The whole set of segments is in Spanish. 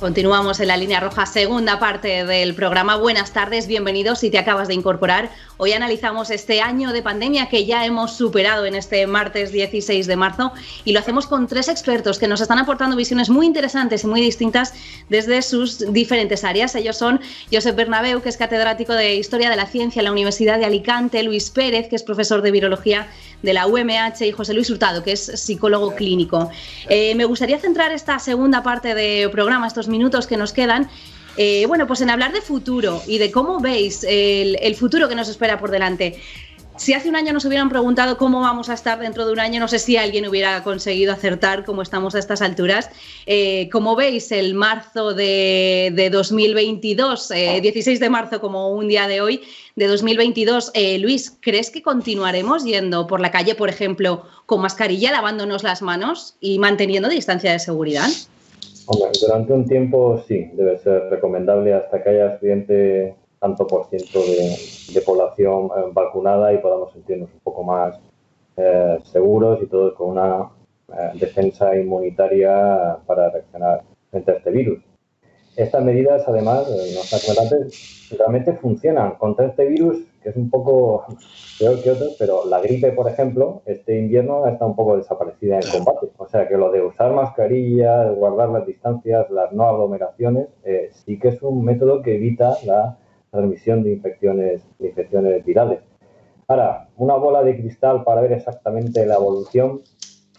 Continuamos en la línea roja, segunda parte del programa. Buenas tardes, bienvenidos si te acabas de incorporar. Hoy analizamos este año de pandemia que ya hemos superado en este martes 16 de marzo y lo hacemos con tres expertos que nos están aportando visiones muy interesantes y muy distintas desde sus diferentes áreas. Ellos son Josep Bernabeu, que es catedrático de Historia de la Ciencia en la Universidad de Alicante, Luis Pérez, que es profesor de Virología de la UMH, y José Luis Hurtado, que es psicólogo clínico. Me gustaría centrar esta segunda parte del programa, estos minutos que nos quedan, pues en hablar de futuro y de cómo veis el futuro que nos espera por delante. Si hace un año nos hubieran preguntado cómo vamos a estar dentro de un año, no sé si alguien hubiera conseguido acertar como estamos a estas alturas. ¿Cómo veis el marzo de 2022, 16 de marzo como un día de hoy, de 2022? Luis, ¿crees que continuaremos yendo por la calle, por ejemplo, con mascarilla, lavándonos las manos y manteniendo distancia de seguridad? Hombre, durante un tiempo sí, debe ser recomendable hasta que haya suficiente tanto por ciento de población vacunada y podamos sentirnos un poco más seguros y todos con una defensa inmunitaria para reaccionar frente a este virus. Estas medidas, además, nos acuerdan, realmente funcionan contra este virus, que es un poco peor que otros, pero la gripe, por ejemplo, este invierno está un poco desaparecida en combate. O sea que lo de usar mascarilla, guardar las distancias, las no aglomeraciones, sí que es un método que evita la transmisión de infecciones virales. Ahora, una bola de cristal para ver exactamente la evolución,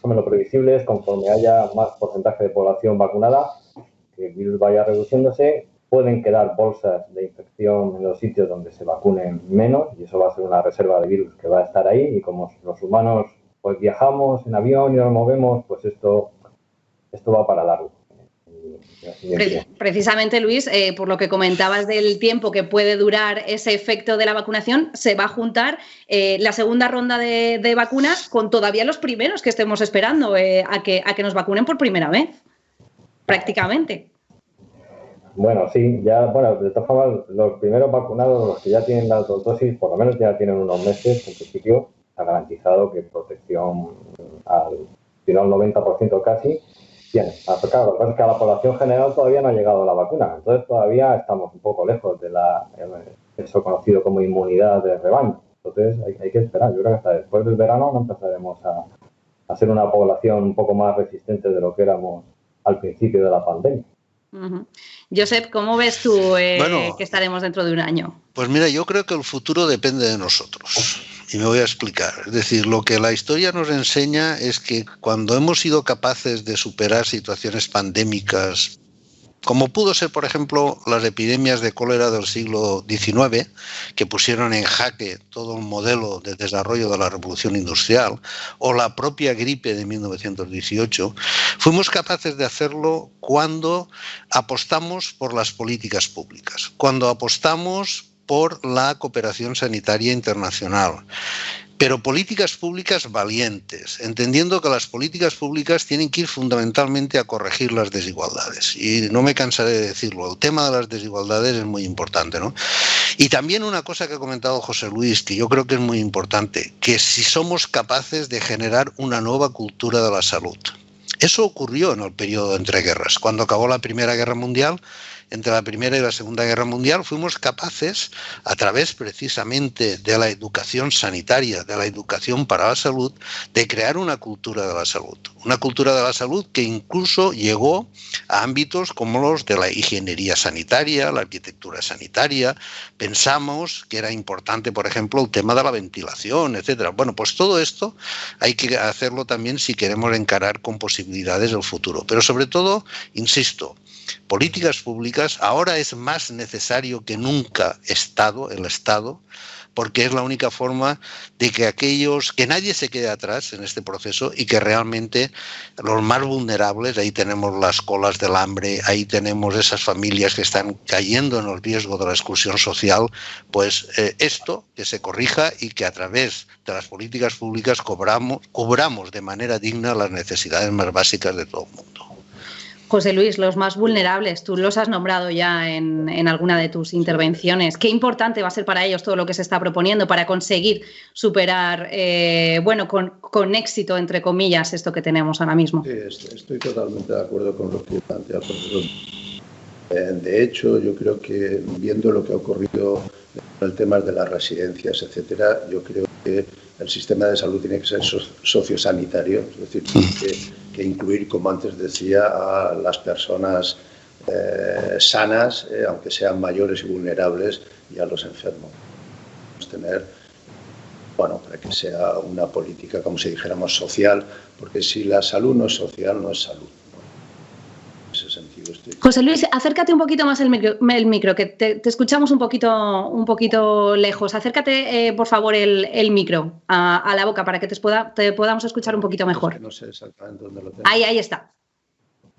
lo previsible es conforme haya más porcentaje de población vacunada, que el virus vaya reduciéndose, pueden quedar bolsas de infección en los sitios donde se vacunen menos y eso va a ser una reserva de virus que va a estar ahí y como los humanos pues viajamos en avión y nos movemos, pues esto va para largo. Precisamente, Luis, por lo que comentabas del tiempo que puede durar ese efecto de la vacunación, se va a juntar la segunda ronda de vacunas con todavía los primeros que estemos esperando a que nos vacunen por primera vez, prácticamente. Bueno, sí, de todas formas, los primeros vacunados, los que ya tienen las dos dosis, por lo menos ya tienen unos meses, en principio, ha garantizado que protección al 90% casi tiene. Claro, lo que pasa es que a la población general todavía no ha llegado la vacuna, entonces todavía estamos un poco lejos de eso conocido como inmunidad de rebaño. Entonces hay que esperar. Yo creo que hasta después del verano no empezaremos a ser una población un poco más resistente de lo que éramos al principio de la pandemia. Uh-huh. Josep, ¿cómo ves tú que estaremos dentro de un año? Pues mira, yo creo que el futuro depende de nosotros. Y me voy a explicar. Es decir, lo que la historia nos enseña es que cuando hemos sido capaces de superar situaciones pandémicas, como pudo ser, por ejemplo, las epidemias de cólera del siglo XIX, que pusieron en jaque todo un modelo de desarrollo de la revolución industrial, o la propia gripe de 1918, fuimos capaces de hacerlo cuando apostamos por las políticas públicas, cuando apostamos por la cooperación sanitaria internacional. Pero políticas públicas valientes, entendiendo que las políticas públicas tienen que ir fundamentalmente a corregir las desigualdades. Y no me cansaré de decirlo, el tema de las desigualdades es muy importante, ¿no? Y también una cosa que ha comentado José Luis, que yo creo que es muy importante, que si somos capaces de generar una nueva cultura de la salud. Eso ocurrió en el periodo entre guerras. Cuando acabó la Primera Guerra Mundial, entre la Primera y la Segunda Guerra Mundial, fuimos capaces, a través precisamente de la educación sanitaria, de la educación para la salud, de crear una cultura de la salud. Una cultura de la salud que incluso llegó a ámbitos como los de la ingeniería sanitaria, la arquitectura sanitaria. Pensamos que era importante, por ejemplo, el tema de la ventilación, etcétera. Bueno, pues todo esto hay que hacerlo también si queremos encarar con posibilidades el futuro. Pero sobre todo, insisto, políticas públicas. Ahora es más necesario que nunca el Estado, porque es la única forma de que nadie se quede atrás en este proceso y que realmente los más vulnerables, ahí tenemos las colas del hambre, ahí tenemos esas familias que están cayendo en el riesgo de la exclusión social, pues esto que se corrija y que a través de las políticas públicas cubramos de manera digna las necesidades más básicas de todo el mundo. José Luis, los más vulnerables, tú los has nombrado ya en alguna de tus intervenciones. ¿Qué importante va a ser para ellos todo lo que se está proponiendo para conseguir superar, con éxito, entre comillas, esto que tenemos ahora mismo? Sí, estoy totalmente de acuerdo con lo que plantea el profesor. De hecho, yo creo que viendo lo que ha ocurrido con el tema de las residencias, etcétera, yo creo que el sistema de salud tiene que ser sociosanitario, es decir, tiene que incluir, como antes decía, a las personas sanas, aunque sean mayores y vulnerables, y a los enfermos. Tener, bueno, para que sea una política, como si dijéramos, social, porque si la salud no es social, no es salud. En ese sentido estoy... José Luis, acércate un poquito más el micro, que te escuchamos un poquito lejos. Acércate, por favor, el micro a la boca para que te podamos escuchar un poquito mejor. Es que no sé exactamente dónde lo tengo. Ahí está.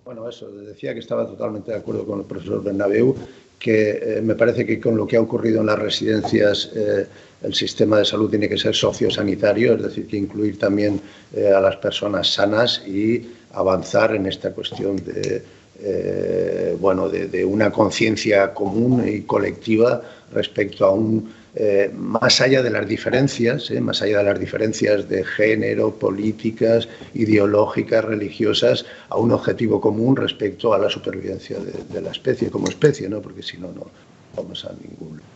Bueno, eso, decía que estaba totalmente de acuerdo con el profesor Bernabéu, que me parece que con lo que ha ocurrido en las residencias el sistema de salud tiene que ser sociosanitario, es decir, que incluir también a las personas sanas y avanzar en esta cuestión de una conciencia común y colectiva respecto a más allá de las diferencias, más allá de las diferencias de género, políticas, ideológicas, religiosas, a un objetivo común respecto a la supervivencia de la especie como especie, ¿no? Porque si no, no vamos a ningún lugar.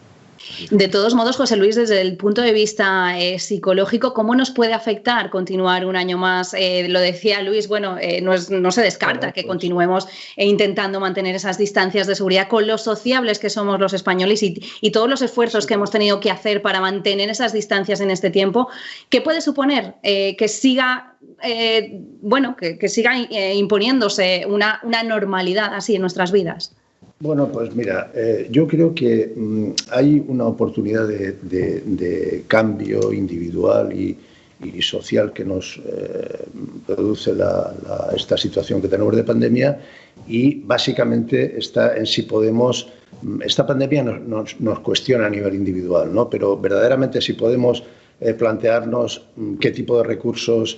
De todos modos, José Luis, desde el punto de vista psicológico, ¿cómo nos puede afectar continuar un año más? Lo decía Luis, bueno, no se descarta que continuemos intentando mantener esas distancias de seguridad con lo sociables que somos los españoles y todos los esfuerzos que hemos tenido que hacer para mantener esas distancias en este tiempo. ¿Qué puede suponer que siga, que siga imponiéndose una normalidad así en nuestras vidas? Bueno, pues mira, yo creo que hay una oportunidad de cambio individual y social que nos produce esta situación que tenemos de pandemia, y básicamente está en si podemos... Esta pandemia nos cuestiona a nivel individual, ¿no? Pero verdaderamente si podemos plantearnos qué tipo de recursos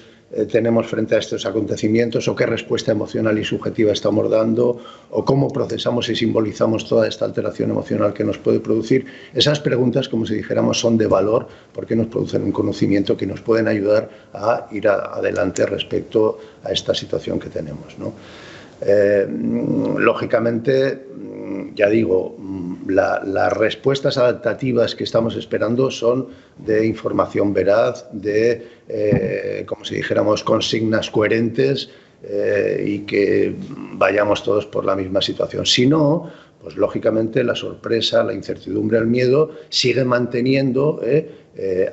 tenemos frente a estos acontecimientos, o qué respuesta emocional y subjetiva estamos dando, o cómo procesamos y simbolizamos toda esta alteración emocional que nos puede producir. Esas preguntas, como si dijéramos, son de valor porque nos producen un conocimiento que nos pueden ayudar a ir adelante respecto a esta situación que tenemos, ¿no? Lógicamente, ya digo, las respuestas adaptativas que estamos esperando son de información veraz, de, como si dijéramos, consignas coherentes y que vayamos todos por la misma situación. Si no, pues lógicamente la sorpresa, la incertidumbre, el miedo sigue manteniendo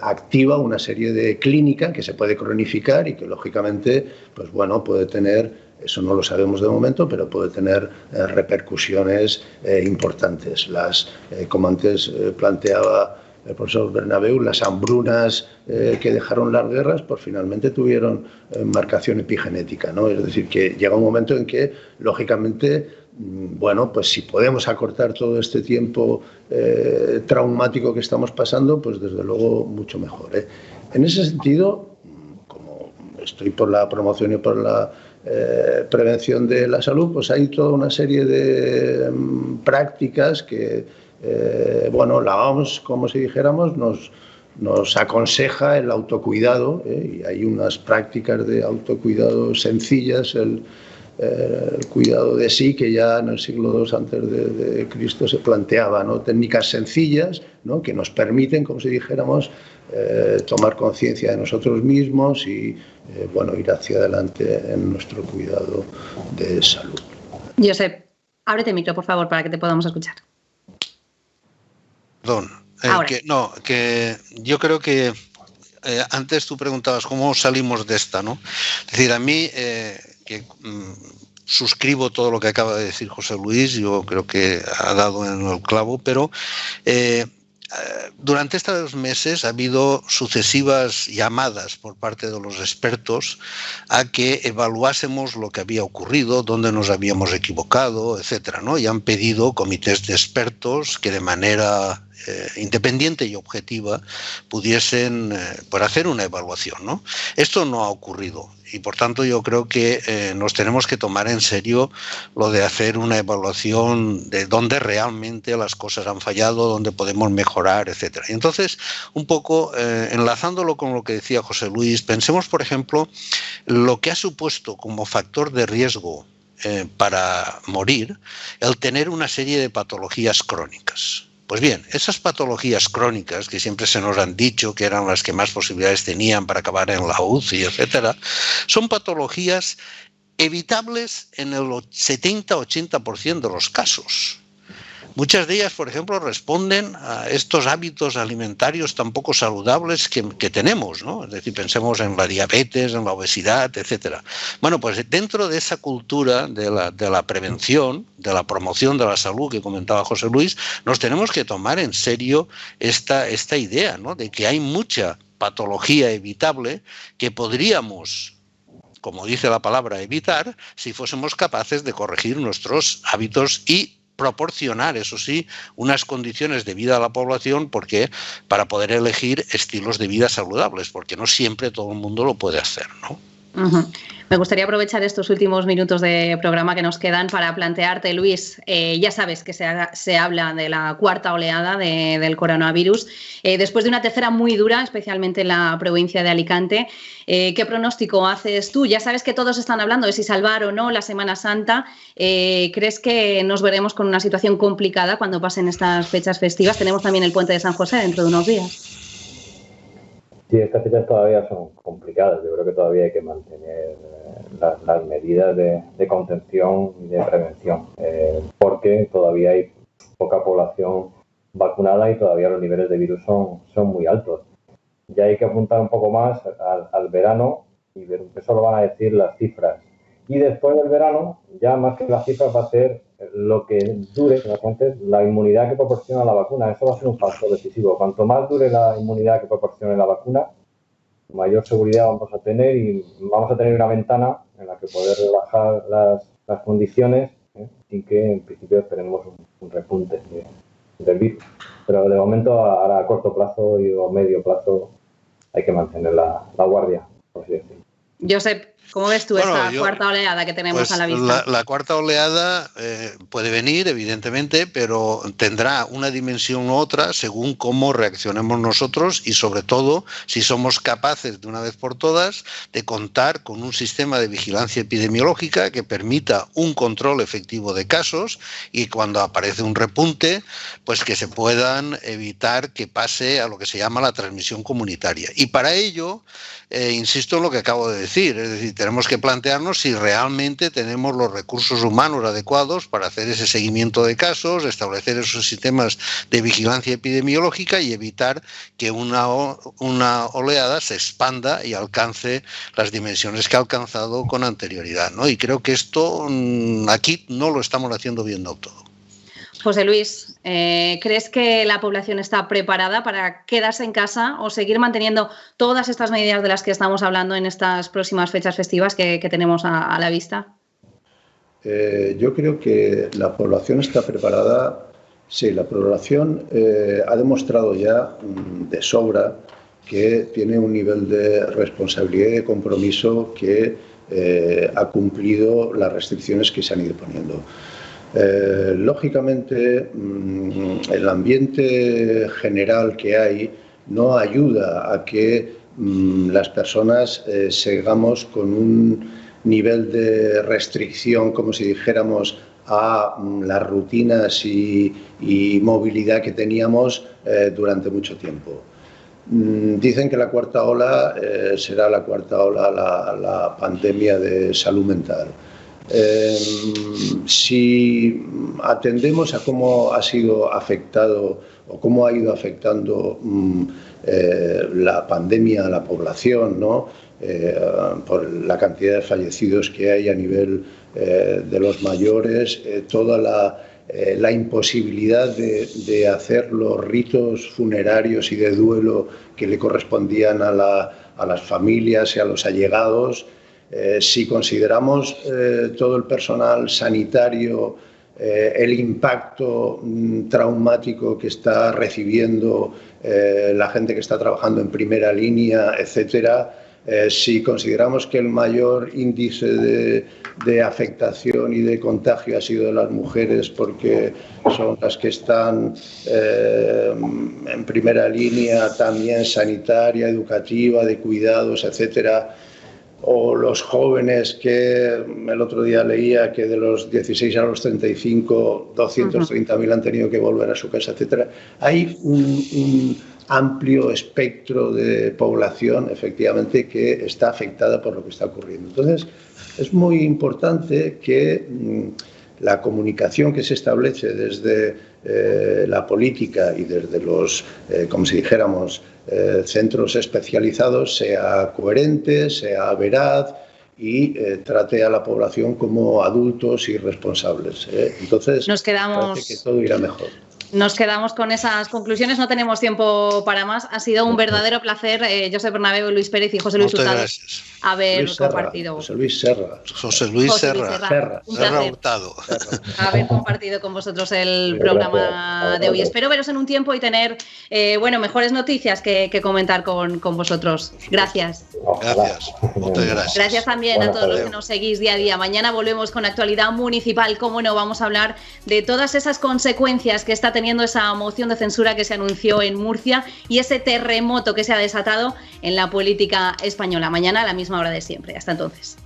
activa una serie de clínica que se puede cronificar y que lógicamente, pues bueno, puede tener... Eso no lo sabemos de momento, pero puede tener repercusiones importantes. Como antes planteaba el profesor Bernabéu, las hambrunas que dejaron las guerras, pues finalmente tuvieron marcación epigenética, ¿no? Es decir, que llega un momento en que, lógicamente, bueno, pues si podemos acortar todo este tiempo traumático que estamos pasando, pues desde luego mucho mejor, ¿eh? En ese sentido, como estoy por la promoción y por la prevención de la salud, pues hay toda una serie de prácticas que, la OMS, como si dijéramos, nos aconseja el autocuidado, y hay unas prácticas de autocuidado sencillas, el cuidado de sí, que ya en el siglo II antes de Cristo se planteaba, ¿no? Técnicas sencillas, ¿no? Que nos permiten, como si dijéramos, tomar conciencia de nosotros mismos y ir hacia adelante en nuestro cuidado de salud. Josep, ábrete el micro, por favor, para que te podamos escuchar. Perdón, que yo creo que antes tú preguntabas cómo salimos de esta, ¿no? Es decir, a mí suscribo todo lo que acaba de decir José Luis, yo creo que ha dado en el clavo, pero durante estos meses ha habido sucesivas llamadas por parte de los expertos a que evaluásemos lo que había ocurrido, dónde nos habíamos equivocado, etcétera, ¿no? Y han pedido comités de expertos que de manera independiente y objetiva pudiesen hacer una evaluación, ¿no? Esto no ha ocurrido y por tanto yo creo que nos tenemos que tomar en serio lo de hacer una evaluación de dónde realmente las cosas han fallado, dónde podemos mejorar, etcétera. Y entonces, un poco enlazándolo con lo que decía José Luis, pensemos, por ejemplo, lo que ha supuesto como factor de riesgo para morir el tener una serie de patologías crónicas. Pues bien, esas patologías crónicas que siempre se nos han dicho que eran las que más posibilidades tenían para acabar en la UCI, etcétera, son patologías evitables en el 70-80% de los casos. Muchas de ellas, por ejemplo, responden a estos hábitos alimentarios tan poco saludables que tenemos, ¿no? Es decir, pensemos en la diabetes, en la obesidad, etcétera. Bueno, pues dentro de esa cultura de la prevención, de la promoción de la salud que comentaba José Luis, nos tenemos que tomar en serio esta idea, ¿no? De que hay mucha patología evitable que podríamos, como dice la palabra, evitar si fuésemos capaces de corregir nuestros hábitos y proporcionar, eso sí, unas condiciones de vida a la población para poder elegir estilos de vida saludables, porque no siempre todo el mundo lo puede hacer, ¿no? Uh-huh. Me gustaría aprovechar estos últimos minutos de programa que nos quedan para plantearte, Luis, ya sabes que se habla de la cuarta oleada del coronavirus, después de una tercera muy dura, especialmente en la provincia de Alicante. ¿Qué pronóstico haces tú? Ya sabes que todos están hablando de si salvar o no la Semana Santa. ¿Crees que nos veremos con una situación complicada cuando pasen estas fechas festivas? Tenemos también el Puente de San José dentro de unos días. Sí, estas fechas todavía son complicadas. Yo creo que todavía hay que mantener las medidas de contención y de prevención, porque todavía hay poca población vacunada y todavía los niveles de virus son muy altos. Ya hay que apuntar un poco más al verano y ver, eso lo van a decir las cifras. Y después del verano, ya más que las cifras, va a ser lo que dure, la inmunidad que proporciona la vacuna. Eso va a ser un factor decisivo. Cuanto más dure la inmunidad que proporcione la vacuna, mayor seguridad vamos a tener y vamos a tener una ventana en la que poder relajar las condiciones, sin que en principio esperemos un repunte del virus. Pero de momento, a corto plazo y a medio plazo, hay que mantener la guardia, por así decirlo. Josep, ¿cómo ves tú esta cuarta oleada que tenemos a la vista? La cuarta oleada puede venir, evidentemente, pero tendrá una dimensión u otra según cómo reaccionemos nosotros y, sobre todo, si somos capaces de una vez por todas de contar con un sistema de vigilancia epidemiológica que permita un control efectivo de casos y cuando aparece un repunte, pues que se puedan evitar que pase a lo que se llama la transmisión comunitaria. Y para ello, insisto en lo que acabo de decir, es decir, tenemos que plantearnos si realmente tenemos los recursos humanos adecuados para hacer ese seguimiento de casos, establecer esos sistemas de vigilancia epidemiológica y evitar que una oleada se expanda y alcance las dimensiones que ha alcanzado con anterioridad, ¿no? Y creo que esto aquí no lo estamos haciendo bien del todo. José Luis, ¿crees que la población está preparada para quedarse en casa o seguir manteniendo todas estas medidas de las que estamos hablando en estas próximas fechas festivas que tenemos a la vista? Yo creo que la población está preparada. Sí, la población ha demostrado ya de sobra que tiene un nivel de responsabilidad y de compromiso que ha cumplido las restricciones que se han ido poniendo. Lógicamente, el ambiente general que hay no ayuda a que las personas sigamos con un nivel de restricción, como si dijéramos, a las rutinas y movilidad que teníamos durante mucho tiempo. Dicen que la cuarta ola será la cuarta ola, la pandemia de salud mental. Si atendemos a cómo ha sido afectado o cómo ha ido afectando la pandemia a la población, ¿no? Por la cantidad de fallecidos que hay a nivel de los mayores, toda la imposibilidad de hacer los ritos funerarios y de duelo que le correspondían a las familias y a los allegados. Si consideramos todo el personal sanitario, el impacto traumático que está recibiendo la gente que está trabajando en primera línea, etcétera, si consideramos que el mayor índice de afectación y de contagio ha sido de las mujeres porque son las que están en primera línea también sanitaria, educativa, de cuidados, etcétera, o los jóvenes que el otro día leía que de los 16 a los 35, 230.000 han tenido que volver a su casa, etcétera. Hay un amplio espectro de población, efectivamente, que está afectada por lo que está ocurriendo. Entonces, es muy importante que la comunicación que se establece desde la política y desde los, como si dijéramos, centros especializados sea coherente, sea veraz y trate a la población como adultos y responsables. Entonces, parece que todo irá mejor. Nos quedamos con esas conclusiones, no tenemos tiempo para más. Ha sido un verdadero placer, Josep Bernabeu, Luis Pérez y José Luis Hurtado, haber compartido. José Luis Serra. José Luis Serra Hurtado. Haber compartido con vosotros el programa de hoy. Espero veros en un tiempo y tener mejores noticias que comentar con vosotros. Gracias. Gracias. Muchas gracias. Gracias también a todos los que nos seguís día a día. Mañana volvemos con actualidad municipal. Cómo no, vamos a hablar de todas esas consecuencias que está teniendo esa moción de censura que se anunció en Murcia y ese terremoto que se ha desatado en la política española. Mañana a la misma hora de siempre. Hasta entonces.